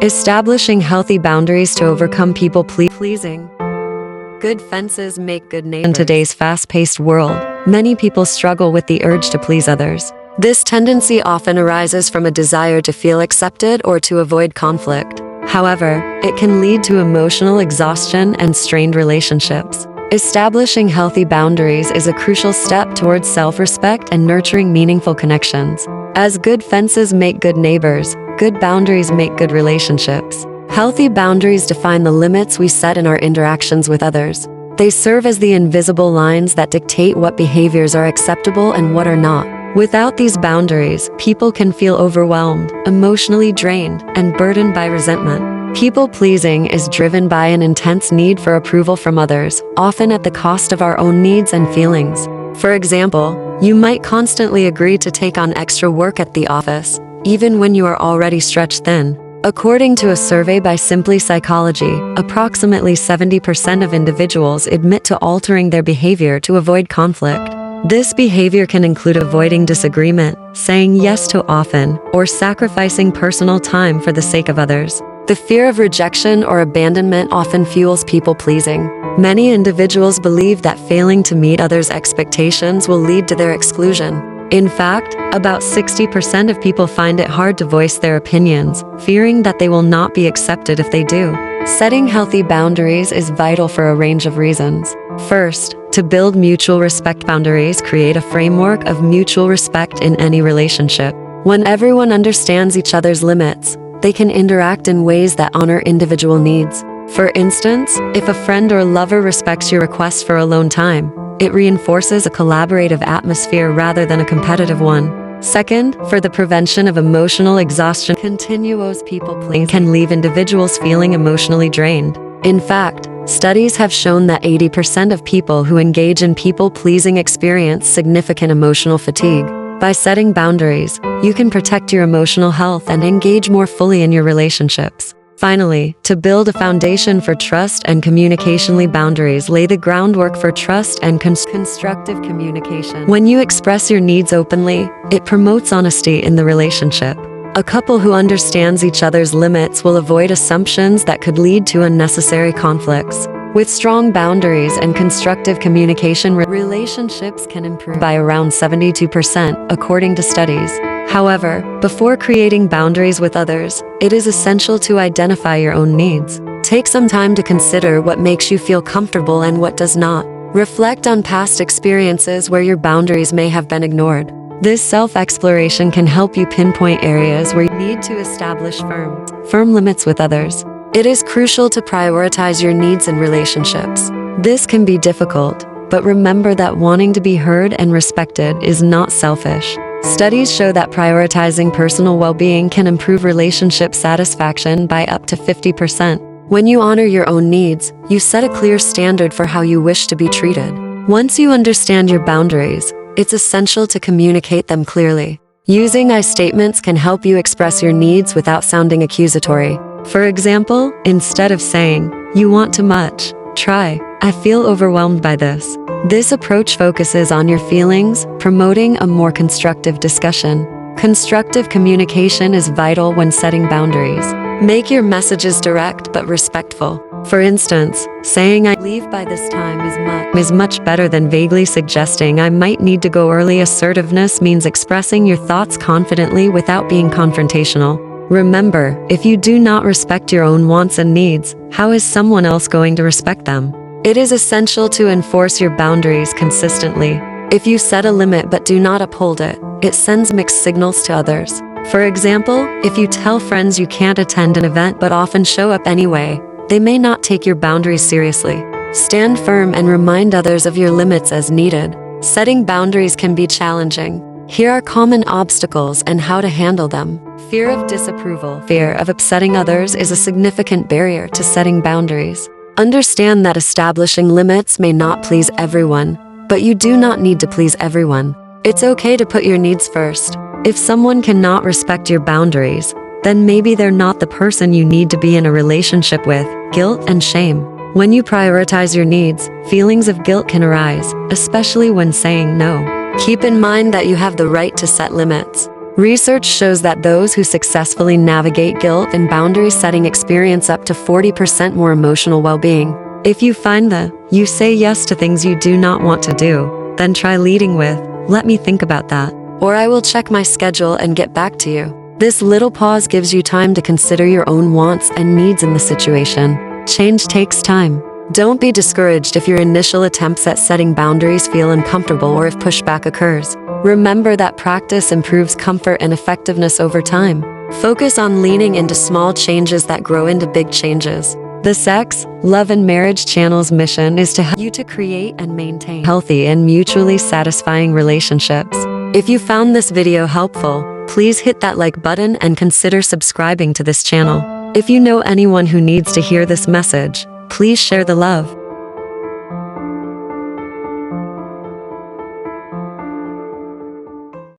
Establishing healthy boundaries to overcome people pleasing. Good fences make good neighbors. In today's fast-paced world, many people struggle with the urge to please others. This tendency often arises from a desire to feel accepted or to avoid conflict. However, it can lead to emotional exhaustion and strained relationships. Establishing healthy boundaries is a crucial step towards self-respect and nurturing meaningful connections. As good fences make good neighbors, good boundaries make good relationships. Healthy boundaries define the limits we set in our interactions with others. They serve as the invisible lines that dictate what behaviors are acceptable and what are not. Without these boundaries, people can feel overwhelmed, emotionally drained, and burdened by resentment. People-pleasing is driven by an intense need for approval from others, often at the cost of our own needs and feelings. For example, you might constantly agree to take on extra work at the office, even when you are already stretched thin. According to a survey by Simply Psychology, approximately 70% of individuals admit to altering their behavior to avoid conflict. This behavior can include avoiding disagreement, saying yes too often, or sacrificing personal time for the sake of others. The fear of rejection or abandonment often fuels people-pleasing. Many individuals believe that failing to meet others' expectations will lead to their exclusion. In fact, about 60% of people find it hard to voice their opinions, fearing that they will not be accepted if they do. Setting healthy boundaries is vital for a range of reasons. First, to build mutual respect. Boundaries create a framework of mutual respect in any relationship. When everyone understands each other's limits, they can interact in ways that honor individual needs. For instance, if a friend or lover respects your request for alone time, it reinforces a collaborative atmosphere rather than a competitive one. Second, for the prevention of emotional exhaustion, continuous people-pleasing can leave individuals feeling emotionally drained. In fact, studies have shown that 80% of people who engage in people-pleasing experience significant emotional fatigue. By setting boundaries, you can protect your emotional health and engage more fully in your relationships. Finally, to build a foundation for trust and communication, boundaries lay the groundwork for trust and constructive communication. When you express your needs openly, it promotes honesty in the relationship. A couple who understands each other's limits will avoid assumptions that could lead to unnecessary conflicts. With strong boundaries and constructive communication, relationships can improve by around 72%, according to studies. However, before creating boundaries with others, it is essential to identify your own needs. Take some time to consider what makes you feel comfortable and what does not. Reflect on past experiences where your boundaries may have been ignored. This self-exploration can help you pinpoint areas where you need to establish firm limits with others. It is crucial to prioritize your needs in relationships. This can be difficult, but remember that wanting to be heard and respected is not selfish. Studies show that prioritizing personal well-being can improve relationship satisfaction by up to 50%. When you honor your own needs, you set a clear standard for how you wish to be treated. Once you understand your boundaries, it's essential to communicate them clearly. Using I statements can help you express your needs without sounding accusatory. For example, instead of saying, "You want too much," try, "I feel overwhelmed by this." This approach focuses on your feelings, promoting a more constructive discussion. Constructive communication is vital when setting boundaries. Make your messages direct but respectful. For instance, saying "I leave by this time" is much better than vaguely suggesting "I might need to go early." Assertiveness means expressing your thoughts confidently without being confrontational. Remember, if you do not respect your own wants and needs, how is someone else going to respect them? It is essential to enforce your boundaries consistently. If you set a limit but do not uphold it, it sends mixed signals to others. For example, if you tell friends you can't attend an event but often show up anyway, they may not take your boundaries seriously. Stand firm and remind others of your limits as needed. Setting boundaries can be challenging. Here are common obstacles and how to handle them. Fear of disapproval. Fear of upsetting others is a significant barrier to setting boundaries. Understand that establishing limits may not please everyone, but you do not need to please everyone. It's okay to put your needs first. If someone cannot respect your boundaries, then maybe they're not the person you need to be in a relationship with. Guilt and shame. When you prioritize your needs, feelings of guilt can arise, especially when saying no. Keep in mind that you have the right to set limits. Research shows that those who successfully navigate guilt and boundary setting experience up to 40% more emotional well-being. If you find that you say yes to things you do not want to do, then try leading with, "Let me think about that," or "I will check my schedule and get back to you." This little pause gives you time to consider your own wants and needs in the situation. Change takes time. Don't be discouraged if your initial attempts at setting boundaries feel uncomfortable or if pushback occurs. Remember that practice improves comfort and effectiveness over time. Focus on leaning into small changes that grow into big changes. The Sex, Love and Marriage channel's mission is to help you to create and maintain healthy and mutually satisfying relationships. If you found this video helpful, please hit that like button and consider subscribing to this channel. If you know anyone who needs to hear this message, please share the love.